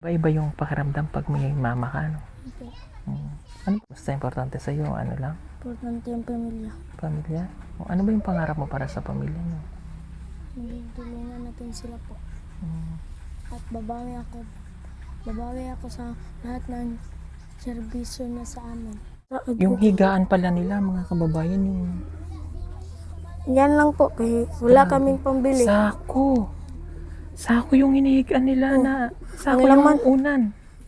Iba-iba yung pakiramdam pag may mama ka, no? Opo. Ano basta importante sa iyo? Ano lang? Importante yung pamilya. Pamilya? Ano ba yung pangarap mo para sa pamilya mo? Maging tulungan natin sila po. Hmm. At babawi ako sa lahat ng serbisyo niya sa amin. Yung higaan pala nila, mga kababayan, yung Yan lang po, kaya wala kaming pambili. Sako yung hinihigaan nila na sako Ang laman. yung unan.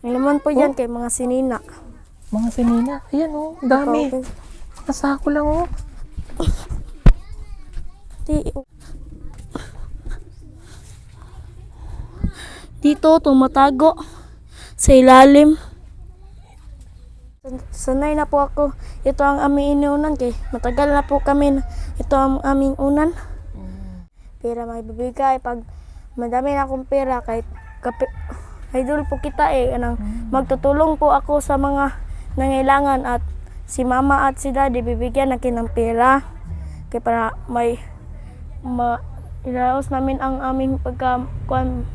Ang laman po dyan kay mga sinina. Mga sinina. Ayan oh, dami. Okay. Mga sako lang oh. Dito, tumatago sa ilalim. Sanay na po ako. Ito ang aming inuunan kay matagal na po kami. Ito ang aming unan. Pera may bibigay pag madami na akong pera kahit idol po kita magtutulong po ako sa mga nangailangan at si mama at si daddy bibigyan natin ng pera kaya para may ilaos namin ang aming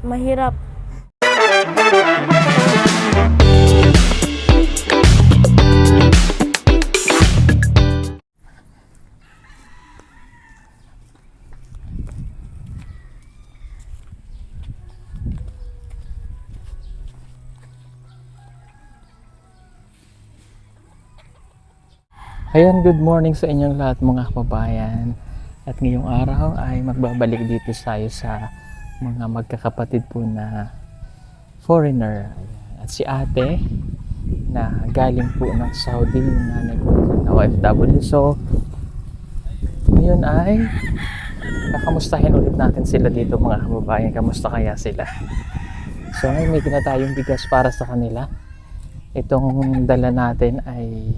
mahirap. Ayan, good morning sa inyong lahat mga kababayan. At ngayong araw ay magbabalik dito tayo sa mga magkakapatid po na foreigner. At si ate na galing po ng Saudi, yung nanay po na OFW. So, ngayon ay kakamustahin ulit natin sila dito mga kababayan. Kamusta kaya sila? So ngayon may na tayong bigas para sa kanila. Itong dala natin ay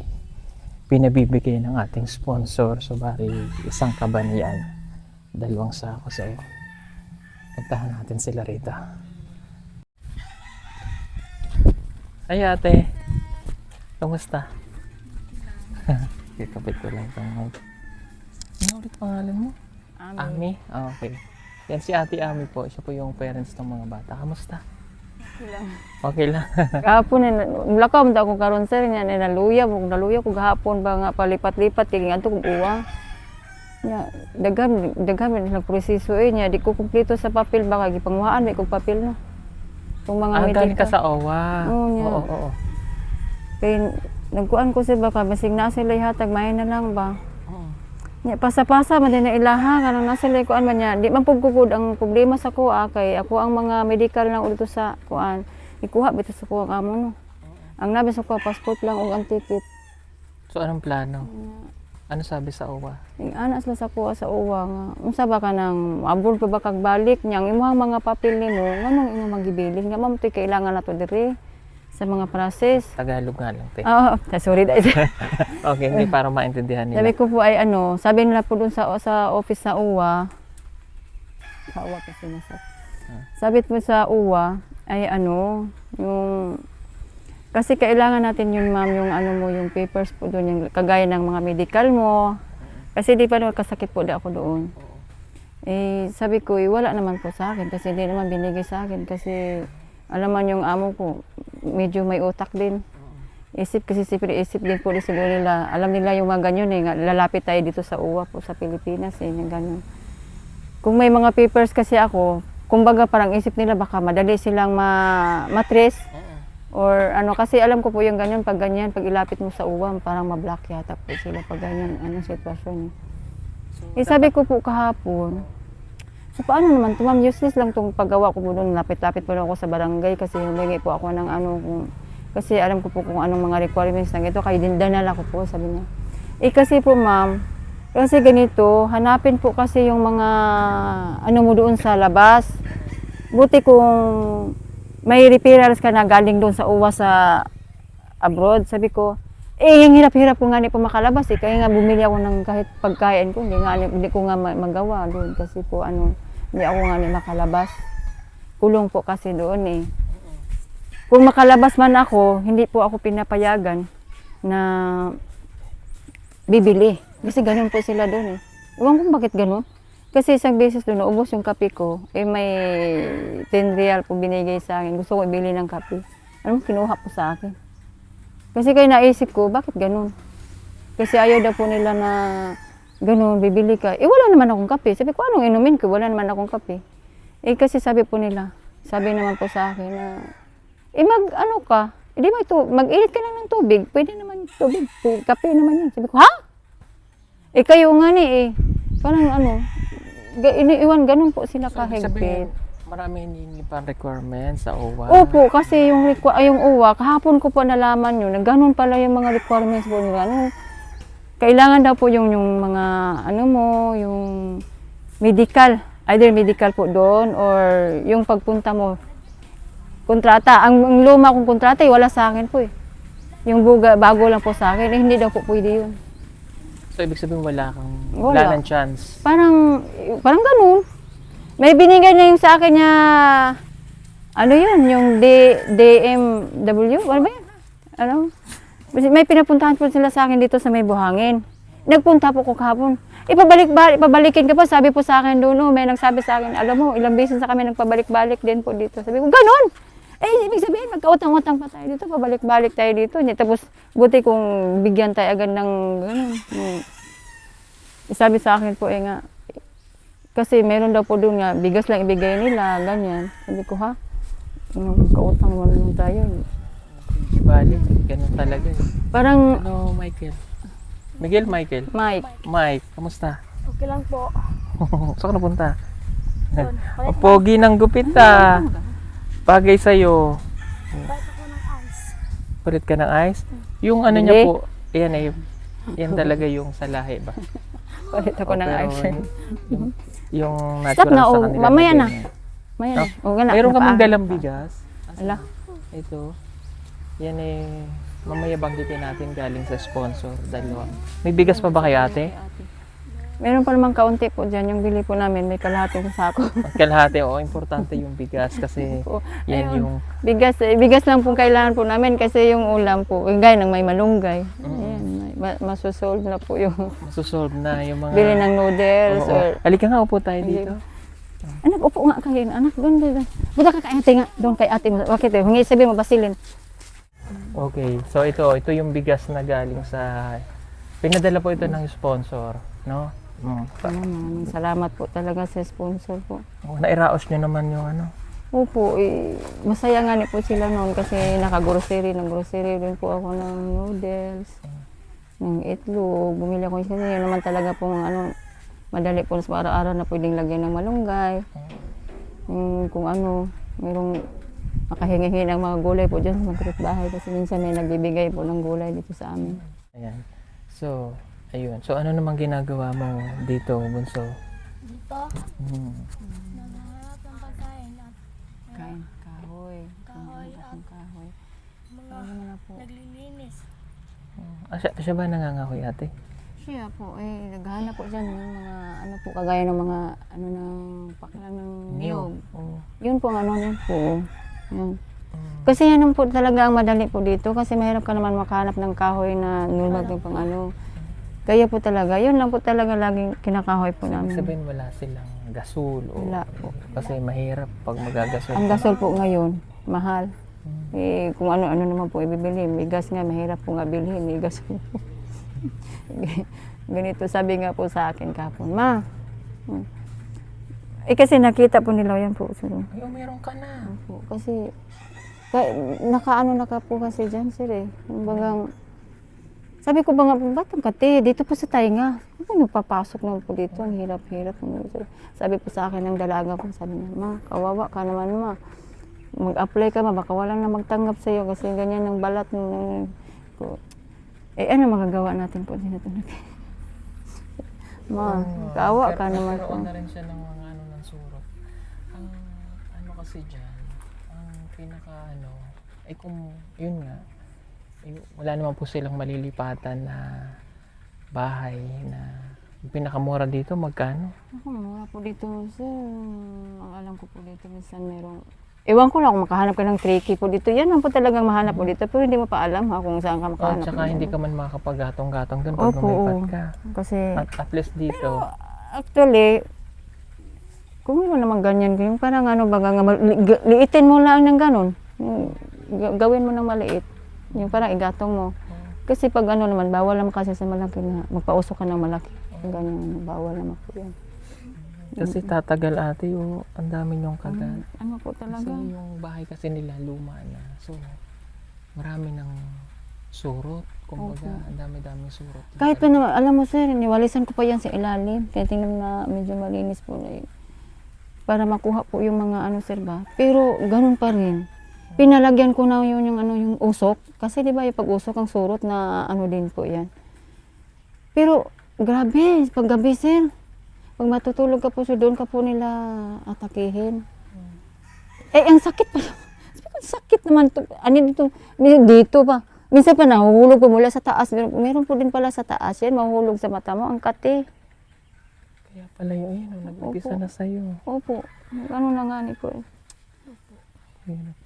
pinabibigay ng ating sponsor. So bari isang kaban yan, 2 sako. So puntahan natin sila rito. Ay ate, kamusta? Kakapit ko lang itong mic. Ano ulit pangalan mo? Ami? Ah, okay. Yan si ate Ami po, siya po yung parents ng mga bata. Kamusta? Okay lang. Gahapon lakaw man ako karon sir nya naluya ko gahapon ba nga palipat-lipat kay ngadto kog uwang. Nya daghan lang proseso nya di ko kumpleto sa papel baka gipanguhaan may kog papel no. Kung mga galing ka sa OWA. Oo. Kay nagkuan ko sir baka basig na sila ihatag may na lang ba. Nya pasa-pasa man din na ilaha kanang nasa lay kuan man nya di man pugkugod ang problema sa kuha kay ako ang mga medical lang ulit sa kuan ikuha bitaw sa kuha kamo no. Ang nabi sa kuha passport lang ug ang ticket. So anong plano? Ano sabi sa OWA? Ing ana sila sa kuha sa uwa nga unsa ba ka nang abroad pa ba kag balik nya ang imong mga papel nimo nganong imong magibilin nga ma'am kailangan nato diri sa mga process. Tagalog nga lang, te. Oo, sorry dahil. Okay, hindi para maintindihan nila. Sabi ko po ay sabi nila po dun sa office sa UWA. Sa UWA kasi nasa. Sabi po sa UWA ay yung kasi kailangan natin yun ma'am yung yung papers po doon yung kagaya ng mga medical mo. Kasi di pa kasakit po ako doon. Sabi ko wala naman po sa akin kasi hindi naman binigay sa akin kasi alam man yung amo ko medyo may utak din. Isip din po siguro nila. Alam nila yung mga ganyan nga lalapit tayo dito sa UWA po sa Pilipinas yung ganun. Kung may mga papers kasi ako, kumbaga parang isip nila baka madali silang matrace or kasi alam ko po yung ganyan pag ilapit mo sa UWA parang ma-block yata po sila pag ganyan sitwasyon. Sabi ko po kahapon, so paano naman ito ma'am, useless lang itong paggawa ko po doon, lapit-lapit po lang ako sa barangay kasi humingi po ako ng kasi alam ko po kung anong mga requirements ng ito, kaya dinala ko po, sabi niya. Kasi po ma'am, kasi ganito, hanapin po kasi yung mga mo doon sa labas. Buti kung may referrals ka na galing doon sa UWA sa abroad, sabi ko, yung hirap-hirap ko nga po makalabas kaya nga bumili ako ng kahit pagkain ko, hindi ko nga magawa doon kasi po hindi ako nga makalabas. Kulong po kasi doon Kung makalabas man ako, hindi po ako pinapayagan na bibili. Kasi ganun po sila doon Iwan ko bakit ganun. Kasi isang beses doon, naubos yung kape ko. Eh may 10 real po binigay sa akin. Gusto ko ibili ng kape. Ano mo, kinuha po sa akin. Kasi kaya naisip ko, bakit ganun? Kasi ayaw daw po nila na ganun, bibili ka. Eh wala naman akong kape. Sabi ko, anong inumin ko? Wala naman akong kape. Eh kasi sabi po nila, sabi naman po sa akin na, eh ano ka? Hindi mo ito, mag-init ka lang ng tubig. Pwede naman tubig. Kape naman yan. Sabi ko, ha? Eh kayo nga ni eh. Parang ano, iniiwan ganun po sila kahigpit. Marami hinihingi pa requirements sa OWA. Opo, kasi yung uwa, kahapon ko po nalaman yun, na ganun pala yung mga requirements po nila. Ano, kailangan daw po yung mga, ano mo, yung medical. Either medical po doon or yung pagpunta mo. Kontrata. Ang luma kong kontrata, wala sa akin po eh. Yung bago lang po sa akin, eh, hindi daw po pwede yun. So, ibig sabihin wala Wala. ng chance. Parang ganun. May binigay na yung sa akin niya, ano yun, yung DMW, ano ba yun? Ano? May pinapuntahan po sila sa akin dito sa may buhangin. Nagpunta po ko kahapon. Ipabalikin ka pa, sabi po sa akin doon, may nagsabi sa akin, alam mo, ilang beses na kami nagpabalik-balik din po dito. Sabi ko, ganun! Eh, ibig sabihin, magkautang-utang pa tayo dito, pabalik-balik tayo dito. Tapos, buti kung bigyan tayo agad ng ganun. Sabi sa akin po, nga, kasi meron daw po doon nga, bigas lang ibigay nila, ganyan. Sabi ko, ha? Magkautang naman lang tayo. Balik, ganun talaga. Parang, Hello, Michael. Michael. Mike, kamusta? Okay lang po. Saan ka napunta? Doon. Ang pogi ng gupit ah. Bagay sa'yo. Balik ako ng ice. Palit ka ng ice? Yung ano niya Hindi. po, yan talaga yung sa lahi ba? palit ako ng Pero ice. yung Stop natural na, sa oh, kanila. mamaya na. ganyan. Maya No? na. O, gana. Mayroon kaming Napaan. dalang bigas. Ala. Ito. Yan mamaya banggitin natin galing sa sponsor. Dalawa. May bigas pa ba kay ate? Meron pa namang kaunti po dyan. Yung bili po namin, may kalahating sako. Kalahati, importante yung bigas kasi Po. yan Ayun. yung Bigas lang po kailangan po namin kasi yung ulam po, gaya ng may malunggay. Ayan, masusolve na po yung masusolve na yung mga... bili ng noodles Oo. or... Halika nga, upo tayo dito. Anak, upo nga kayo. Anak, doon. Buta ka kay ate nga. Doon kay ate mo. Bakit eh? Hingi sabihin mo, basilin. Okay, so ito yung bigas na galing sa... Pinadala po ito ng sponsor, no? Maraming salamat po talaga sa sponsor po. Nairaos nyo naman yung ano. Opo, masaya nga po sila noon kasi naka-grocery. Nag-grocery din po ako ng noodles, ng itlog. Bumili ako kasi yun naman talaga pong madali po sa araw-araw na pwedeng lagyan ng malunggay. Kung mayroong makahingi ng mga gulay po dyan sa mga bahay kasi minsan may nagbibigay po ng gulay dito sa amin. Ayan. So, ayun. So, ano namang ginagawa mo dito, Bunso? Dito, nanahanap ng pagkain at Kain kahoy. Kahoy at Kahoy. mga naglilinis. Siya ba nangangahoy, ate? Siya po, naghahanap po dyan ng mga, kagaya ng mga, ng paklang ng niyog. Oo. Yun po, yun po. Yan. Kasi yan po talaga ang madali po dito kasi mahirap ka naman makahanap ng kahoy na nulmag ng pang Kaya po talaga, yun lang po talaga laging kinakahoy po namin. Sabihin wala silang gasol o Wala po. kasi mahirap pag magagasol. Ang gasol po ngayon, mahal. Kung ano-ano naman po ibibili. May gas nga, mahirap po nga bilhin. May gasol po. Ganito sabi nga po sa akin kapon, Ma. Kasi nakita po nila yan po. Ay, meron ka na. Po, kasi nakaano na ka po kasi dyan sir eh. Kumbagang, sabi ko ba nga, ba't ang kate? Dito po sa tainga. Ano papasok naman po dito? Ang hirap-hirap. Sabi po sa akin ng dalaga ko, sabi niya, Ma, kawawa ka naman ma. Mag-apply ka ma, baka walang na magtanggap sa iyo kasi ganyan ang balat ng ko. Ano magagawa natin po dito natin? Ma, kawawa ka naman po. Nagkaroon na rin siya ng mga ng surot. Ang kasi dyan, ang kung yun nga, wala naman po silang malilipatan na bahay na yung pinakamura dito, magkano? Mura po dito, sir. Ang alam ko po dito, minsan merong... Ewan ko lang kung makahanap ka ng tricky po dito. Yan lang po talagang mahanap po dito. Pero hindi mo pa alam kung saan ka makahanap. Tsaka hindi ka man makakapaggatong-gatong doon pag Opo, lumipat ka. kasi... At least dito. Actually, Kung meron naman ganyan, yung parang ano baga, liitin mo lang ng ganon. Yung gawin mo ng maliit. Yung parang igatong mo. Kasi pag ano naman, bawal naman kasi sa malaki na magpausok ka ng malaki. Ganyan, bawal naman po yan. Kasi tatagal ate, oh, ang dami niyong kagat. Ano po Kasi talaga? yung bahay kasi nila luma na. So, marami ng surot. Kumbaga, ang dami-daming surot. Kahit pa naman, alam mo sir, niwalisan ko pa yan sa ilalim. Kaya tingnan na medyo malinis po na yun. Para makuha po yung mga ano sir ba. Pero ganun pa rin. Pinalagyan ko na yun yung ano yung usok. Kasi di ba yung pag-usok ang surot na ano din po yan. Pero grabe, pag gabi sir. Pag matutulog ka po, so doon ka po nila atakihin. Eh, ang sakit pa. Ang sakit naman to. Ano dito pa. Minsan pa nahuhulog po mula sa taas. Meron po din pala sa taas yan. Mahuhulog sa mata mo. Ang kate. Kaya pala yun, ayun, oh, nag-umpisa Opo. na sa'yo. Opo. Ano na nga ni po eh. Hirap.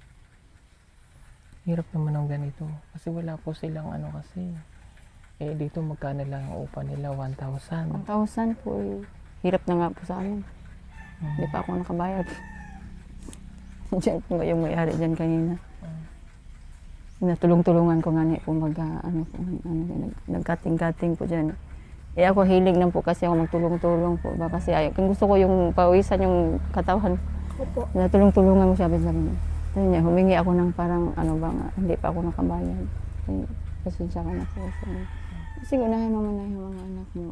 Hirap naman ng ganito. Kasi wala po silang ano kasi. Eh, dito magkano lang ang upa nila? 1,000. 1,000 po eh. Hirap na nga po sa amin. Hindi pa ako nakabayad. Diyan po yung may-ari dyan kanina. Natulong-tulungan ko nga niya kung nagkating-kating po dyan. Eh ako hilig lang po kasi ako magtulong-tulong po. Ba? Kasi kung gusto ko yung pawisan yung katawan. Opo. Natulong-tulungan mo sabi niya. Sabi niya, humingi ako ng parang ano ba nga, hindi pa ako nakabayad. Pasensya ka na po. Kasi unahin mo muna yung mga anak mo.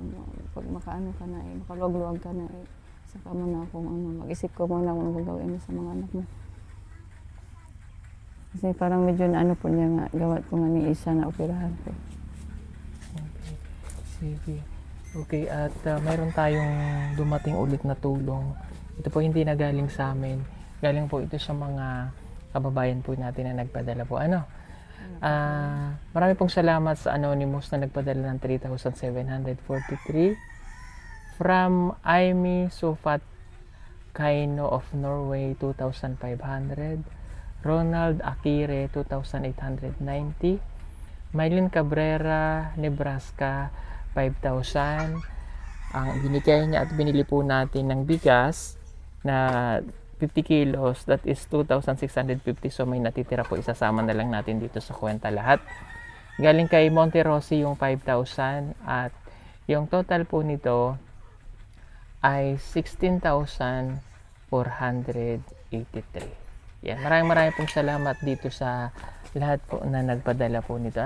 Pag makaano ka na eh, makaluwag-luwag ka na eh. Saka mo na akong mag-isip ko muna kung gagawin mo sa mga anak mo. Kasi parang medyo na ano po niya nga, gawat ko nga ni isa na operahan ko. Okay. Sige. Okay, at mayroon tayong dumating ulit na tulong. Ito po hindi na galing sa amin. Galing po ito sa mga kababayan po natin na nagpadala po. Marami pong salamat sa Anonymous na nagpadala ng 3,743 from Aimi Sofat Kaino of Norway 2,500, Ronald Akire 2,890, Mylene Cabrera Nebraska 5,000. Ang binigay niya at binili po natin ng bigas na 50 kilos, that is 2,650. So may natitira po, isasama na lang natin dito sa kwenta lahat. Galing kay Monte Rossi yung 5,000 at yung total po nito ay 16,483. Yan, maraming pong salamat dito sa lahat po na nagpadala po nito.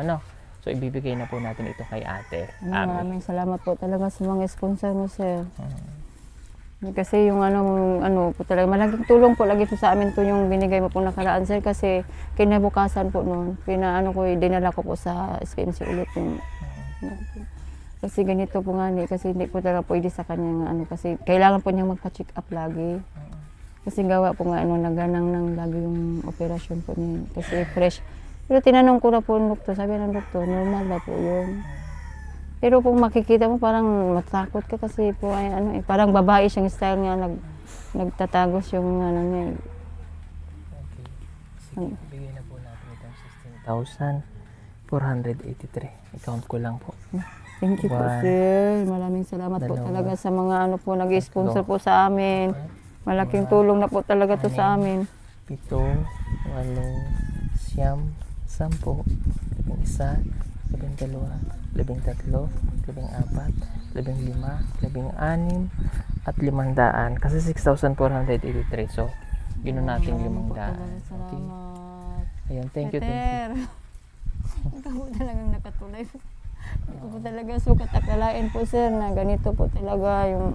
So ibibigay na po natin ito kay ate. Maraming salamat po talaga sa mga sponsor mo sir. Kasi yung ano po talaga, malaking tulong po lagi po sa amin to yung binigay mo po nakaraan sir kasi kinabukasan po noon, dinala ko po sa SPMC ulit yung kasi ganito po nga kasi hindi po talaga pwede sa kanya kasi kailangan po niyang magpa-check up lagi. Kasi gawa po nga naganang nang lagi yung operasyon po niya kasi fresh. Pero tinanong ko na po ng doktor, sabi ng doktor, normal na po yun. Pero kung makikita mo parang matakot ka kasi po ay parang babae siyang style nga nagtatagos yung niya. Okay. Sige, bigay na po natin itong 16,483. I-count ko lang po. Thank you po One, sir. Maraming salamat po dalawa, talaga sa mga nag-sponsor po sa amin. Malaking tulong na po talaga to sa amin. 7, 8, 9, 10, 11, 12, 13, 14, 15, 16, at 500. Kasi 6,483. So, gino natin 500. Okay. Salamat. Ayan, thank you. Ikaw po talagang nakatulay. Ikaw po talaga sukat akalain po sir na ganito po talaga yung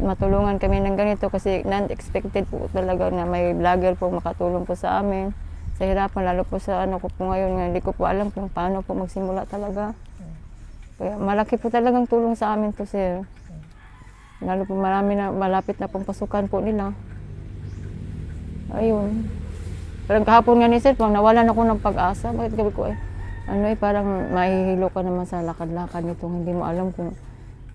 matulungan kami ng ganito kasi non-expected po talaga na may vlogger po makatulong po sa amin. Sa hirapan, lalo po sa ko po ngayon nga, hindi ko po alam kung paano po magsimula talaga. Kaya malaki po talagang tulong sa amin to sir. Lalo po malapit na pong pasukan po nila. Ayun. Parang kahapon nga ni sir, pang nawalan ako ng pag-asa, bakit gabi ko parang mahihilo ka naman sa lakad-lakad nito, hindi mo alam kung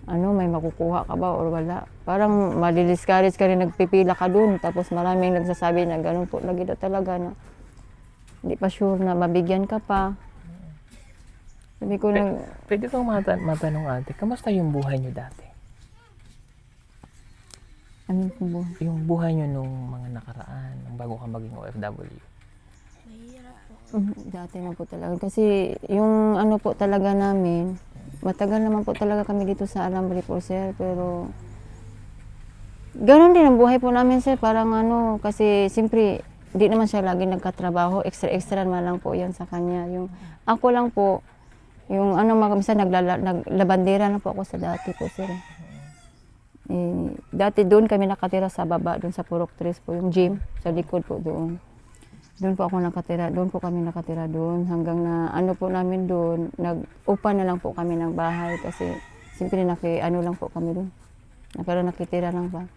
may makukuha ka ba or wala. Parang madidiscourage ka rin, nagpipila ka dun, tapos maraming nagsasabi na ganun po lagi na talaga na hindi pa sure na mabigyan ka pa. Sabi ko Pwede kong matanong ate, kamusta yung buhay niyo dati? Ano po buhay? Yung buhay nyo nung mga nakaraan, nung bago ka maging OFW. Mahirap po. Dati na po talaga. Kasi yung ano po talaga namin, matagal naman po talaga kami dito sa Alambri po, sir. Pero ganun din ang buhay po namin, sir. Parang ano, kasi siyempre, di naman siya lagi nagkatrabaho. Extra naman lang po yan sa kanya. Yung ako lang po, yung ano, minsan naglabandera na po ako sa dati po, sir. Dati doon kami nakatira sa baba, doon sa Purok 3 po, yung gym, sa likod po doon. Doon po ako nakatira, doon po kami nakatira doon. Hanggang na ano po namin doon, nag-upa na lang po kami ng bahay kasi siyempre ano lang po kami doon. Pero nakitira lang pa.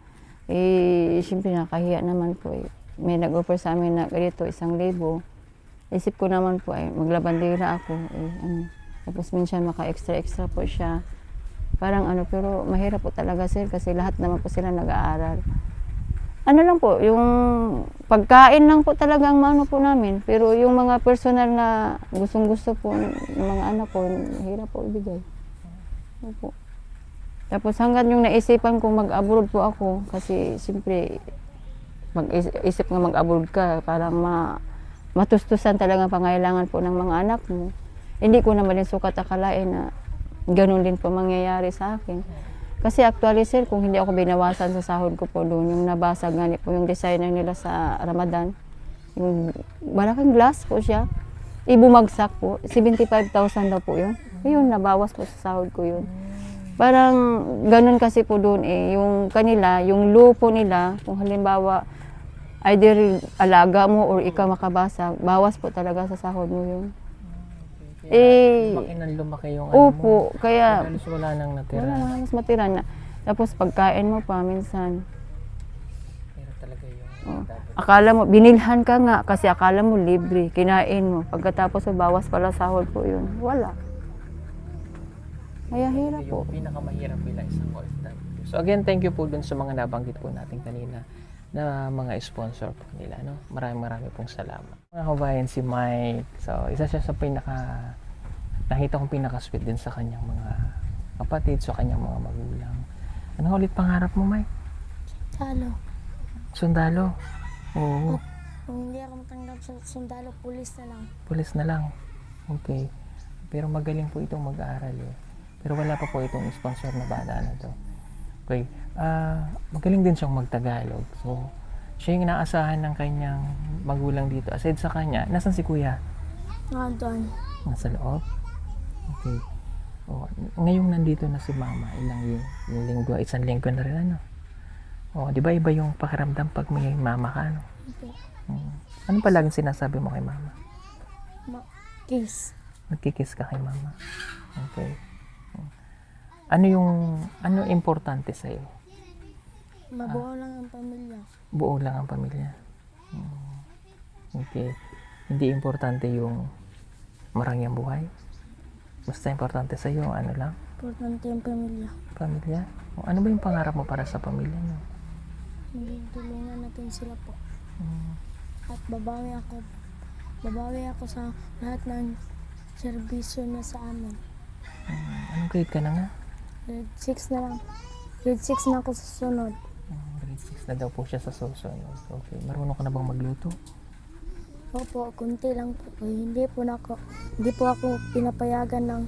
Siyempre nakahiya naman po eh. May nag-offer sa amin na ganito, 1,000. Isip ko naman po ay maglabandera ako. Tapos minsan maka-extra po siya. Parang ano, pero mahirap po talaga, sir, kasi lahat naman po sila nag-aaral. Ano lang po, yung pagkain lang po talaga ang mano po namin. Pero yung mga personal na gustong-gusto po ng mga anak ko, mahirap po ibigay. Opo. Tapos hanggang yung naisipan ko mag-abroad po ako, kasi siyempre, mag-isip nga mag-abroad ka, parang matustusan talaga ang pangailangan po ng mga anak mo. Hindi ko naman din sukat akalain na ganun din po mangyayari sa akin. Kasi actually, sir, kung hindi ako binawasan sa sahod ko po doon, yung nabasag nga po yung designer nila sa Ramadan, yung malaking glass po siya, ibumagsak po, 75,000 daw po yun. Yun, nabawas po sa sahod ko yun. Parang ganun kasi po doon eh, yung kanila, yung lupo nila, kung halimbawa, either alaga mo or ikaw makabasag, bawas po talaga sa sahod mo yun. Lumaki nang lumaki yung ano mo. Opo, kaya Halos wala nang natira. wala na mas matira na. Tapos pagkain mo pa minsan. Pero talaga yung dapat. Akala mo, binilhan ka nga kasi akala mo libre, kinain mo. Pagkatapos bawas pala sahod po yun. Wala. Kaya hirap po. Yung pinakamahirap bilang isang OFW. So again, thank you po dun sa mga nabanggit po natin kanina na mga sponsor po nila. No? Marami pong salamat. Mga kabayan, si Mike. So isa siya sa nakita kong pinaka-sweet din sa kanyang mga kapatid, sa kanyang mga magulang. Ano ulit pangarap mo, Mike? Sundalo. Oo. Kung hindi ako matanggap sa sundalo, pulis na lang. Pulis na lang. Okay. Pero magaling po itong mag-aaral eh. Pero wala pa po itong sponsor na bata na to. Okay. Magaling din siyang magtagalog. So, siya yung inaasahan ng kanyang magulang dito. Aside sa kanya, nasan si kuya? Doon. Nasa loob? Okay. Oh, ngayong nandito na si mama, yung linggo, 1 linggo na rin ano? Oh, di ba iba yung pakiramdam pag may mama ka, ano? Okay. Ano pa laging sinasabi mo kay mama? Kiss. Nagkikiss ka kay mama. Okay. Ano importante sa'yo? Mabuo lang ang pamilya. Buo lang ang pamilya. Okay. Hindi importante yung marangyang buhay. Basta importante sa'yo, ano lang? Importante yung pamilya. Pamilya? Ano ba yung pangarap mo para sa pamilya niyo? Maging tulungan natin sila po. At babawi ako sa lahat ng serbisyo na sa amin. Anong grade ka na nga? Grade 6 na lang. Grade 6 na ako sa sunod. Grade 6 na daw po siya sa susunod. Okay. Marunong ka na bang magluto? Opo, kunti lang po. Hindi po ako pinapayagan ng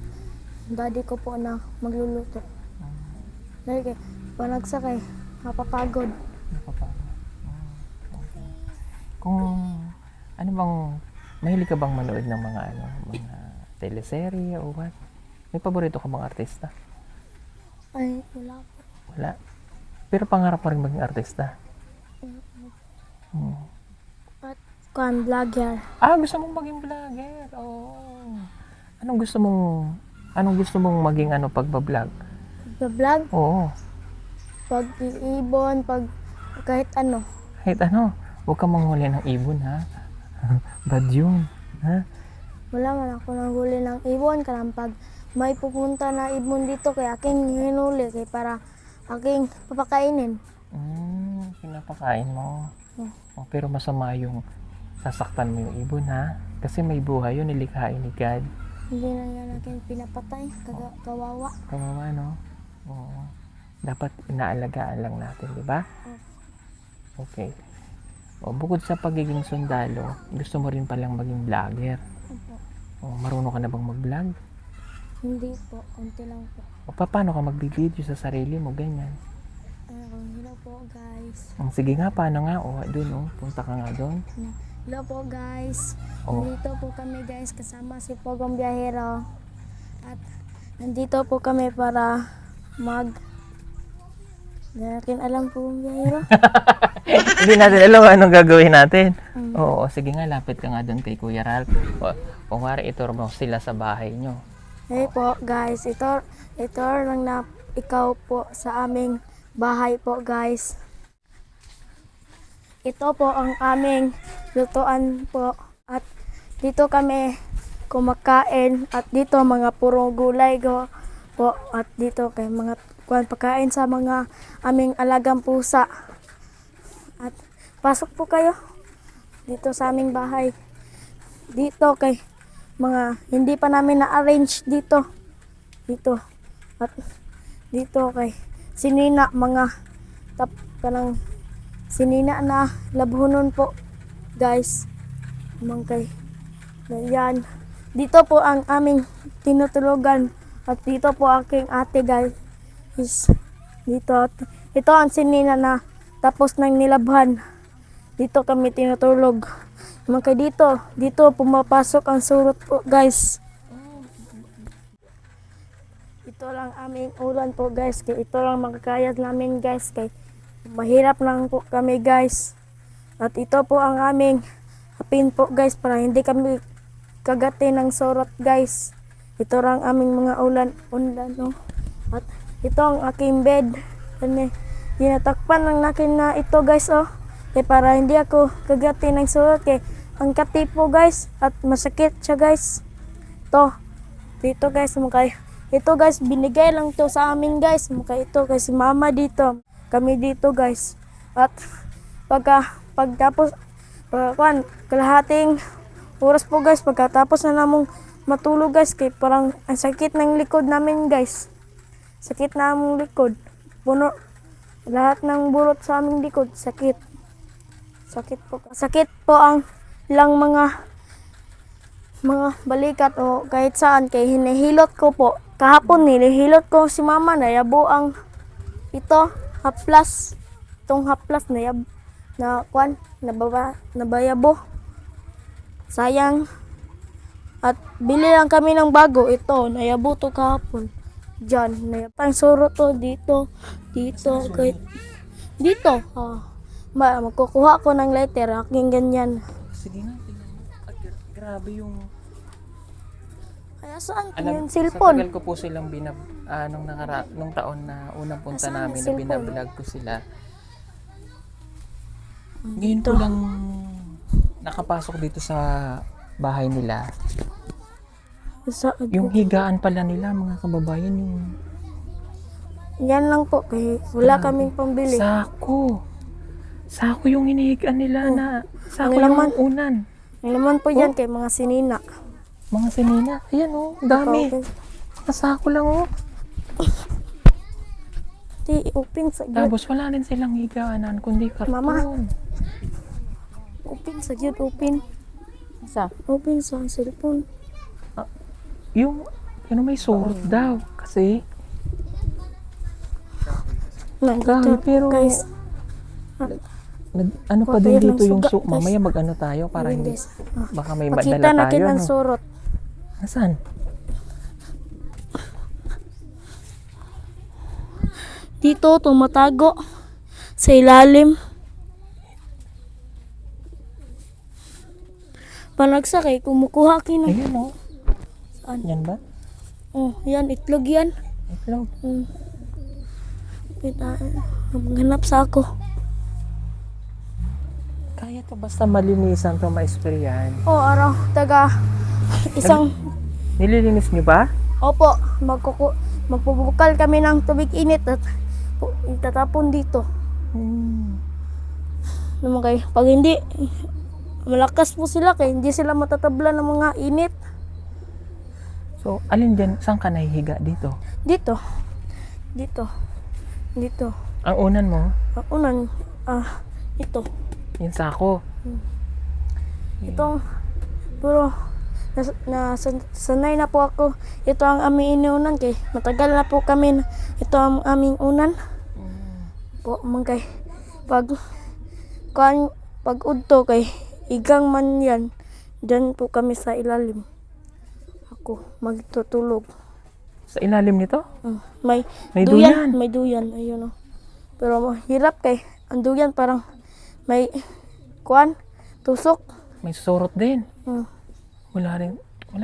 daddy ko po na magluluto. Dahil panagsakay, mapapagod. Napapagod. Okay. Kung ano bang, mahilig ka bang manood ng mga teleserye o what? May paborito ka bang artista? Ay, wala po. Wala. Pero pangarap mo rin maging artista? At vlogger. Gusto mong maging vlogger. Oh. Anong gusto mong maging pagbablog? Vlog, Oo. pag-iibon, kahit ano. Kahit huwag ka manghuli ng ibon, ha? Bad yun, ha? Wala man ako nanghuli ng ibon. Karang pag may pupunta na ibon dito, kaya aking hinuli, kaya para aking papakainin. Pinapakain mo. Yeah. Oh, pero masama yung sasaktan mo yung ibon, ha? Kasi may buhay yun, nilikhain ni God. Hindi na yan aking pinapatay, kawawa. Kawawa, no? Oo. dapat inaalagaan lang natin, di ba? Okay. O, bukod sa pagiging sundalo, gusto mo rin palang maging vlogger. O, marunong ka na bang mag-vlog? Hindi po, konti lang po. O, paano ka magbibideo sa sarili mo, ganyan? Hello po guys. Sige nga, paano nga? O, dun, punta ka nga dun. Hello po guys. Oh. Nandito po kami guys kasama si Pogong Biyahero. At nandito po kami para Hindi natin alam po ang biyahero. Hindi natin alam anong gagawin natin. Oo, sige nga, lapit ka nga dun kay Kuya Ralph. O, kung wari, ituro mo sila sa bahay nyo. Hey po guys, ito lang na ikaw po sa aming bahay po guys. Ito po ang aming lutuan po at dito kami kumakain at dito mga puro gulay go po at dito kay mga pagkain sa mga aming alagang pusa. At pasok po kayo dito sa aming bahay. Dito kay mga hindi pa namin na-arrange dito. Dito. At dito kay sinina mga kanang sinina na labhonon po guys. Kay yan. Dito po ang aming tinutulugan at dito po aking ate guys. Dito. Ito ang sinina na tapos nang nilabhan. Dito kami tinutulog. Kay dito pumapasok ang surot po guys. Ito lang aming ulan po guys. Kaya ito lang makakayat namin guys. Kaya mahirap lang po kami guys. At ito po ang aming hapin po guys para hindi kami kagati ng surot guys. Ito lang aming mga ulan no. At ito ang aking bed. Ginatakpan lang nakin na ito guys oh. Kaya para hindi ako kagati ng surot kaya ang kati po guys at masakit siya guys. Dito guys mukha. Ito guys binigay lang to sa amin guys. Mukha ito kasi mama dito. Kami dito guys. At pagtapos kalahating oras po guys pagkatapos na namong matulog guys kay parang ang sakit ng likod namin guys. Sakit na among likod. Puno lahat ng burot sa aming likod sakit. Sakit po ang lang mga balikat o kahit saan kay hinihilot ko po. Kahapon nilihilot ko si mama na yabo ang ito haplas. Itong haplas na nabayabo. Sayang. At bili lang kami ng bago. Ito, nayabo to kahapon. Diyan, nayabang suro to dito. Kahit dito. Magkukuha ko ng lighter. Aking ganyan. Sige nga, tingnan mo. Grabe yung... Kaya saan Alam, yung sa cellphone? tagal ko po silang nung taon na unang punta Nasaan namin yung na cellphone? binablog ko sila. Ngayon ko lang nakapasok dito sa bahay nila. Yung higaan pala nila mga kababayan yung Yan lang po. Kaya wala kaming pambili. Sako yung hinihigaan nila na sako Ang laman. yung unan. Ang laman po dyan kay mga sinina. Mga sinina. Ayan dami. Okay. Nasako lang Open sa gyud. Tapos wala rin silang higaanan kundi karton. Mama. Open sa gyud. Open sa cellphone. Yung may surot daw kasi grabe, pero guys. ano pa Patay din ng dito yung suga, guys. mamaya mag-ano tayo para Ayun, hindi guys. baka may Makita madala natin tayo ang no? surot. Nasaan? Dito tumatago sa ilalim. Panagsakay kumukuha kino. Ayun Saan? Yan ba? Oh, yan itlog yan. Itlog. Maghanap sa ako. Kaya to basta malinisan to maisprayan. Oh, araw taga isang Nililinis niyo ba? opo, magpupukal kami ng tubig init at itatapon dito. Naman kayo, pag hindi malakas po sila kaya hindi sila matatabla ng mga init. So, alin dyan? Saan ka nahihiga dito? Dito. Dito. Ang unan mo, Ang unan, ito. yung sako. Itong, pero, sanay na po ako. Ito ang aming inunan kay matagal na po kami. Ito ang aming unan. Po, kay, pag udto kay, igang man yan. Diyan po kami sa ilalim. Ako, magtutulog. Sa ilalim nito? May, May duyan. May duyan, ayun o. Pero mahirap kay, ang duyan parang may, tusok. May sorot din. Hmm. Wala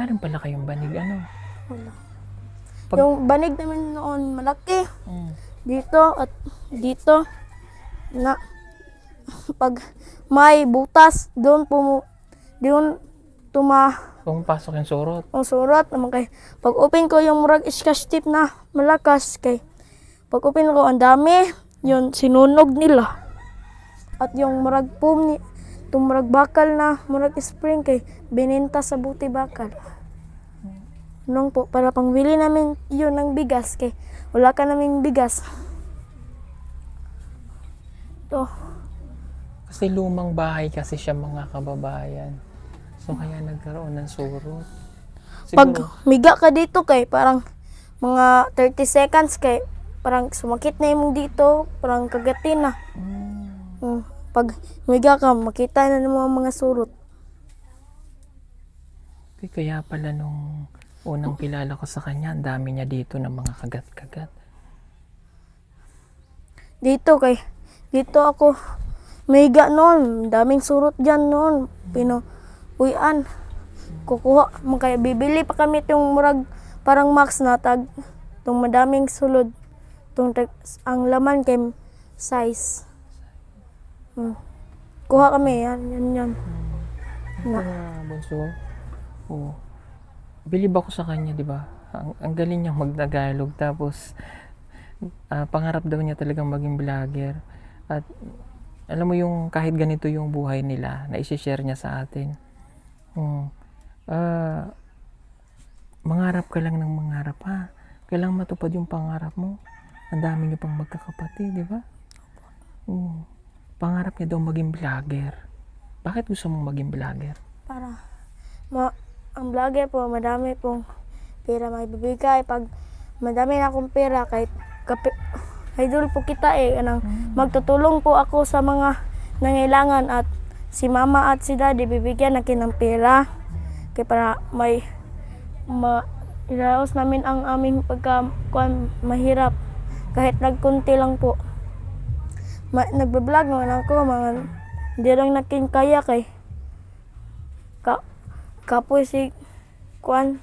rin pala kayong banig, ano? Wala. Pag- Yung banig namin noon malaki. Mm. Dito at dito na pag may butas doon Pumapasok yung sorot. surat naman kay pag open ko yung murag scotch tape na malakas kay pag open ko ang dami yun sinunog nila at yung murag itong murag bakal na murag spring kay binenta sa buti bakal. Nung po, para pangbili namin yun ng bigas kay wala ka naming bigas. To, Kasi lumang bahay kasi siya, mga kababayan. So kaya nagkaroon ng surot. pag Siguro, miga ka dito kay parang mga 30 seconds kay parang sumakit na yung dito, parang kagatin na. Pag miga ka, makita na ng mga surot. kaya pala nung unang kilala ko sa kanya, ang dami niya dito ng mga kagat-kagat. Dito ako miga noon, daming surot dyan noon, pinuwian. Kukuha, kaya bibili pa kami itong murag parang max na tag, itong madaming sulod. Ang laman kay size. Kuha kami, yan. Bunso. Oo. Bilib ako sa kanya, di ba? Ang galing niya mag-Tagalog. Tapos, pangarap daw niya talagang maging vlogger. At, alam mo yung kahit ganito yung buhay nila, na isi-share niya sa atin. Mangarap ka lang ng mangarap, ha? Kailangan matupad yung pangarap mo. Ang dami niyo pang magkakapatid, di ba? Pangarap niya daw maging vlogger. Bakit gusto mong maging vlogger? Para ang vlogger po, madami pong pera may bibigay. Pag madami na akong pera, kahit idol po kita magtutulong po ako sa mga nangailangan at si mama at si daddy bibigyan na ng pera. Kaya para may ilaos namin ang aming mahirap. Kahit nagkunti lang po. Nagbablog naman ako, hindi lang nakin kaya kay kapoy si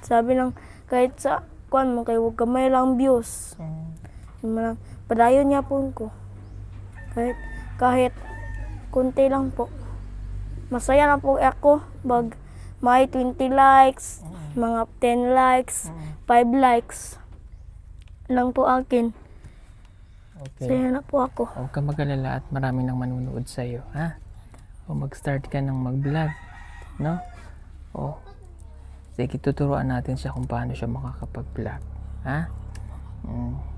sabi ng kahit sa mo kay huwag kamay lang views. Padayon niya po ko. Kahit kunti lang po. Masaya na po ako pag may 20 likes, mga 10 likes, 5 likes lang po akin. Okay. Saya na po ako. Huwag ka mag-alala at marami nang manunood sa'yo, ha? O mag-start ka ng mag-vlog, no? O, sige, tuturuan natin siya kung paano siya makakapag-vlog, ha?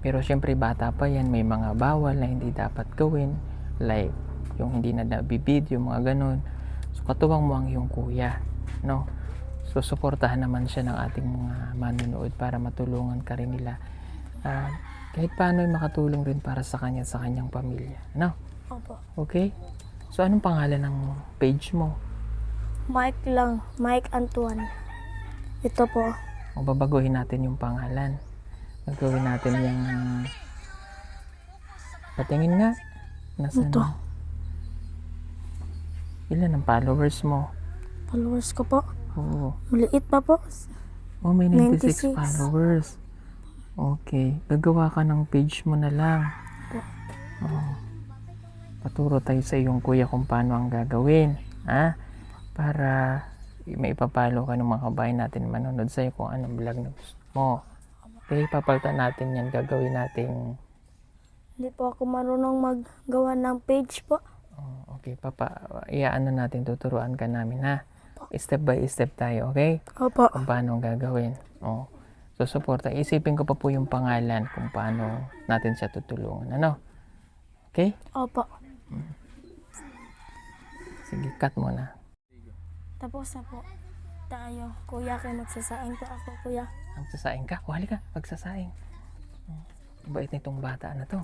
Pero syempre bata pa yan, may mga bawal na hindi dapat gawin, like yung hindi na nabibideo, mga ganun. So katuwang mo ang iyong kuya, no? So suportahan naman siya ng ating mga manunood para matulungan ka rin nila. Kahit paano ay makatulong rin para sa kanya at sa kanyang pamilya, no? Opo. Okay? So anong pangalan ng page mo? Mike lang, Mike Antoine. Ito po. O babaguhin natin yung pangalan. Gagawin natin yung patingin nga. Nasaan? Ito. Ilan ang followers mo? Followers ko po. Oo. Maliit pa po. Oh, may 96 96. followers. Okay. Gagawa ka ng page mo na lang. Oh. Paturo tayo sa iyong kuya kung paano ang gagawin. Ha? Para may ipapalo ka ng mga kabayan natin manonood sa'yo kung anong vlog na gusto mo. Okay, papalitan natin yan. Gagawin natin. Hindi po ako marunong maggawa ng page po. Oh, okay, iaano natin, tuturuan ka namin, ha? Step by step tayo, okay? Opo. Kung paano ang gagawin. Oh. susuporta. Isipin ko pa po yung pangalan kung paano natin siya tutulungan. Ano? Okay? Opo. Sige, cut mo na. Tapos na po tayo. Kuya, kayo magsasaing po ako, kuya. Magsasaing ka? O halika, magsasaing. Bait nitong bata na to.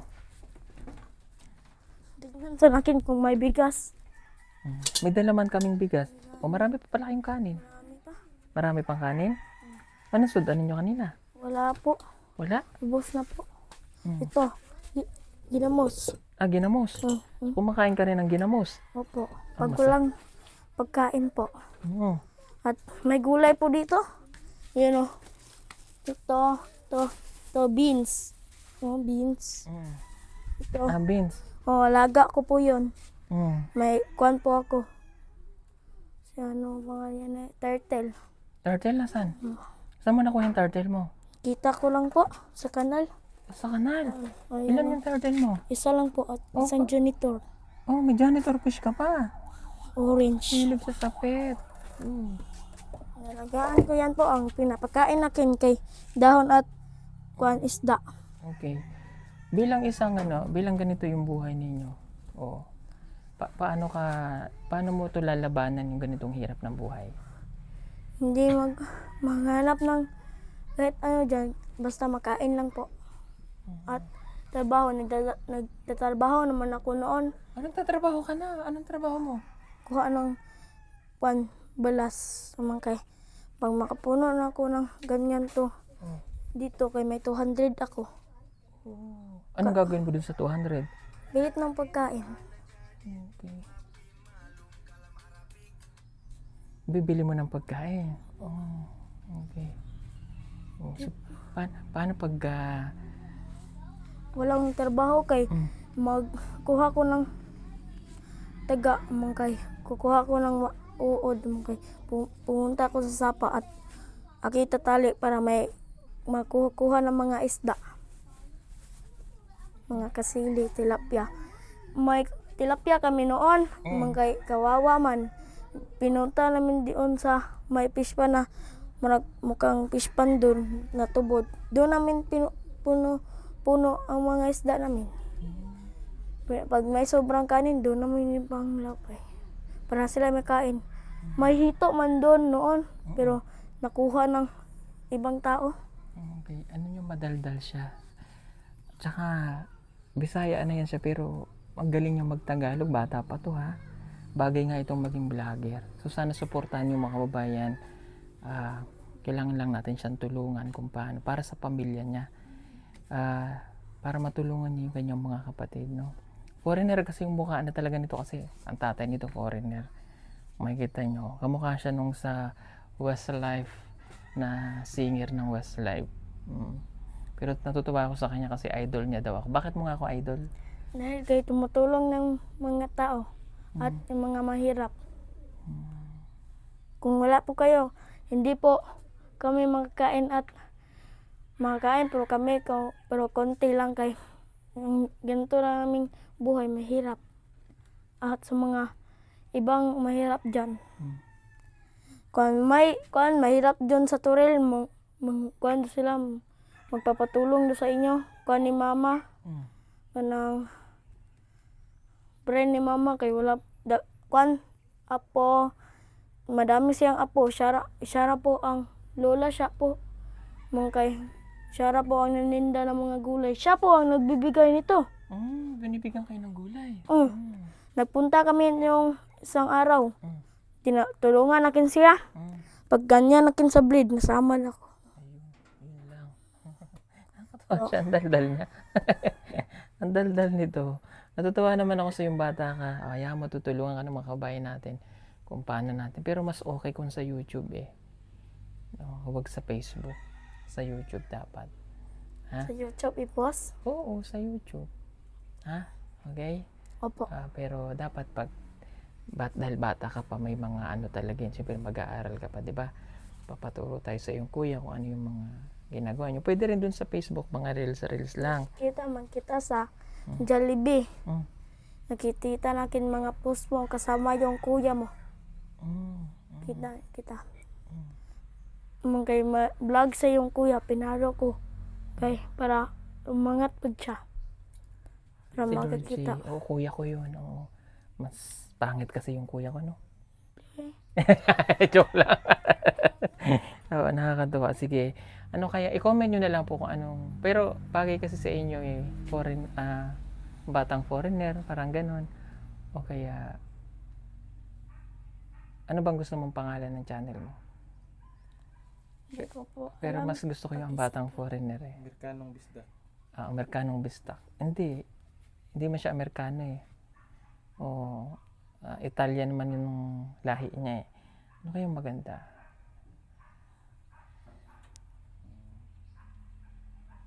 Tignan sa akin kung may bigas. May dalaman kaming bigas. O marami pa pala kayong kanin. Marami pa. Marami pang kanin? Ano sudanin nyo kanina? Wala po. Wala? Ubos na po. Mm. Ito. Ginamos. Ginamos. Kumakain ka rin ng ginamos. Opo. Ang Pag masarap. walang pagkain po. Oo. At may gulay po dito. Yun o. Ito beans. Oh, beans. Ito. Beans. Oh, alaga ko po yun. Mm. May kwan po ako. Si ano, mga yan eh, turtle. Turtle nasan? Saan mo nakuha yung turtle mo? Kita ko lang po sa kanal. Sa kanal. Ayan, Ilan yung turtle mo? isa lang po at isang janitor. Oh, may janitor fish ka pa. Orange. Hilig sa sapit. Nalagaan ko yan po ang pinapakain nakin kay dahon at kwan isda. Okay. Bilang isang bilang ganito yung buhay ninyo. Oh. Paano mo to lalabanan yung ganitong hirap ng buhay? Hindi maghanap ng kahit ano dyan, basta makain lang po. At trabaho, nagtatrabaho naman ako noon. Anong tatrabaho ka na? Anong trabaho mo? Kuha ng kwan, balas. Naman kay, pag makapuno na ako ng ganyan to, dito kay may 200 ako. Anong gagawin mo dun sa 200? Bilit ng pagkain. Okay. Bibili mo ng pagkain. Oh, okay. Oh, so, paano pag Walang trabaho kay magkuha ko ng taga man kay kukuha ko ng uod man kay pumunta ko sa sapa at akita tali para may makuha ng mga isda, mga kasili, tilapia. May tilapia kami noon, man kay kawawa man, pinunta namin diyon sa may fish pan na mukhang fish pan doon na tubod. Doon namin puno ang mga isda namin. Pag may sobrang kanin, doon namin yung panglapay. Para sila may kain. May hito man doon noon, pero nakuha ng ibang tao. okay, ano yung madaldal siya? Tsaka Bisaya na yan siya pero ang galing niya magtagalog, bata pa to ha. Bagay nga itong maging vlogger. So sana suportahan yung mga kababayan. Kailangan lang natin siyang tulungan kung paano para sa pamilya niya. Para matulungan niya yung kanyang mga kapatid, no? Foreigner kasi yung mukha na talaga nito kasi ang tatay nito foreigner. Makikita nyo, kamukha siya nung sa Westlife na singer ng Westlife. Pero natutuwa ako sa kanya kasi idol niya daw ako. Bakit mo nga ako idol? Dahil kayo tumutulong ng mga tao at yung mga mahirap. Kung wala po kayo, hindi po kami makakain at makakain pero kami pero konti lang kay ganito na naming buhay mahirap. At sa mga ibang mahirap dyan. Kung mahirap dyan sa Turel, kung sila magpapatulong doon sa inyo. Kung ni mama, kanang friend ni mama kay wala apo, madami siyang apo, siya po ang lola, siya po kay siya po ang naninda ng mga gulay, siya po ang nagbibigay nito. Binibigyan kayo ng gulay. Nagpunta kami yung isang araw, tulungan nakin siya, pag ganyan nakin sa blade, nasama na ako. Yun lang. Nakatawa siya, ang daldal niya. Ang daldal nito. Natutuwa naman ako sa yung bata ka. Kaya matutulungan ka ng mga kabayan natin kung paano natin. Pero mas okay kung sa YouTube eh. Huwag sa Facebook. Sa YouTube dapat. Ha? Sa YouTube i-post? Oo, sa YouTube. Ha? Okay? Opo. Pero dapat dahil bata ka pa, may mga ano talaga yun. Siyempre mag-aaral ka pa, di ba? Papaturo tayo sa iyong kuya kung ano yung mga ginagawa nyo. Pwede rin dun sa Facebook, mga reels lang. Kita sa Jollibee. Nakikita natin mga post mo kasama yung kuya mo. Kita. kay vlog sa yung kuya, pinaro ko. Kay, para umangat po siya. Para Si makakita. Georgie, oo, kuya ko yun. Oo. Mas pangit kasi yung kuya ko, no? Joke lang. Oo, nakakatuwa. Sige. Ano kaya, i-comment nyo na lang po kung anong, pero bagay kasi sa inyo eh, batang foreigner, parang ganon. O kaya, ano bang gusto mong pangalan ng channel mo? Hindi ko po Pero alam. mas gusto ko yung batang foreigner eh. Amerikanong bisda. Amerikanong bistak. Hindi man siya Amerikano eh. O, Italian man yung lahi niya eh. Ano kayang maganda?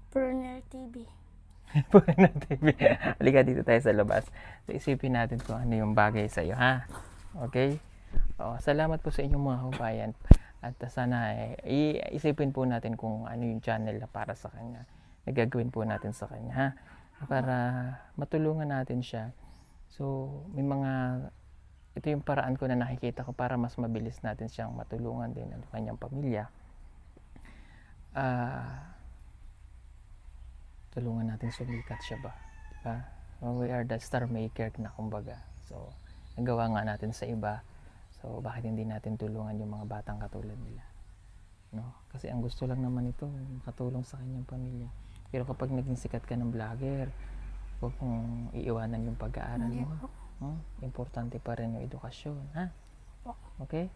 Pioneer TV. Purina TV. Halika dito tayo sa labas. So, isipin natin kung ano yung bagay sa iyo, ha? Okay? Salamat po sa inyong mga kabayan. At sana isipin po natin kung ano yung channel na para sa kanya. Na gagawin po natin sa kanya, ha? Para matulungan natin siya. So, ito yung paraan ko na nakikita ko para mas mabilis natin siyang matulungan din ang kanyang pamilya. Tulungan natin sumikat siya ba? Diba? We are the star maker na kumbaga. So, nagawa nga natin sa iba. So, bakit hindi natin tulungan yung mga batang katulad nila? No? Kasi ang gusto lang naman ito, makatulong sa kanyang pamilya. Pero kapag naging sikat ka ng vlogger, huwag mong iiwanan yung pag-aaral Hindi mo. po. Importante pa rin yung edukasyon. Ha? Okay?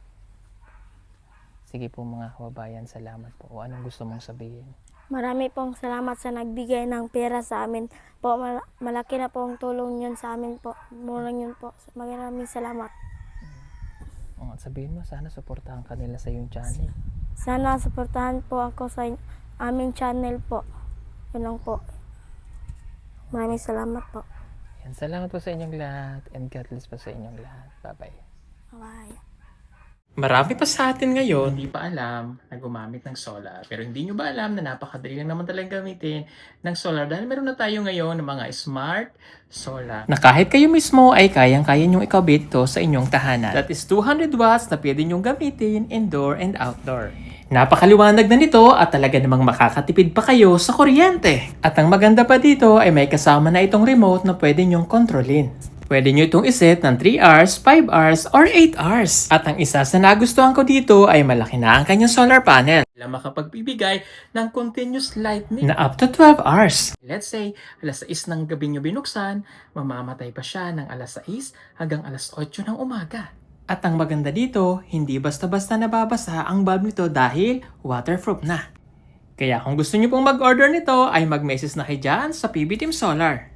Sige po mga kababayan, salamat po. O anong gusto mong sabihin? Marami pong salamat sa nagbigay ng pera sa amin po. Malaki na pong tulong yun sa amin po. Murang yun po. Maraming salamat. Sabihin mo, sana suportahan ka nila sa yung channel. Sana suportahan po ako sa aming channel po. Yun lang po. Maraming salamat po. Yan, salamat po sa inyong lahat and God bless po sa inyong lahat. Bye-bye. Bye. Marami pa sa atin ngayon hindi pa alam na gumamit ng solar. Pero hindi nyo ba alam na napakadali lang naman talaga gamitin ng solar dahil meron na tayo ngayon ng mga smart solar na kahit kayo mismo ay kayang-kaya nyong ikabit to sa inyong tahanan. That is 200 watts na pwede nyong gamitin indoor and outdoor. Napakaliwanag na nito at talaga namang makakatipid pa kayo sa kuryente. At ang maganda pa dito ay may kasama na itong remote na pwede nyong kontrolin. Pwede nyo itong iset ng 3 hours, 5 hours, or 8 hours. At ang isa sa nagustuhan ko dito ay malaki na ang kanyang solar panel. Na makapagbibigay ng continuous lightning na up to 12 hours. Let's say, alas 6 ng gabi nyo binuksan, mamamatay pa siya ng alas 6 hanggang alas 8 ng umaga. At ang maganda dito, hindi basta-basta nababasa ang bulb nito dahil waterproof na. Kaya kung gusto nyo pong mag-order nito ay mag-message na kayo dyan sa PB Team Solar.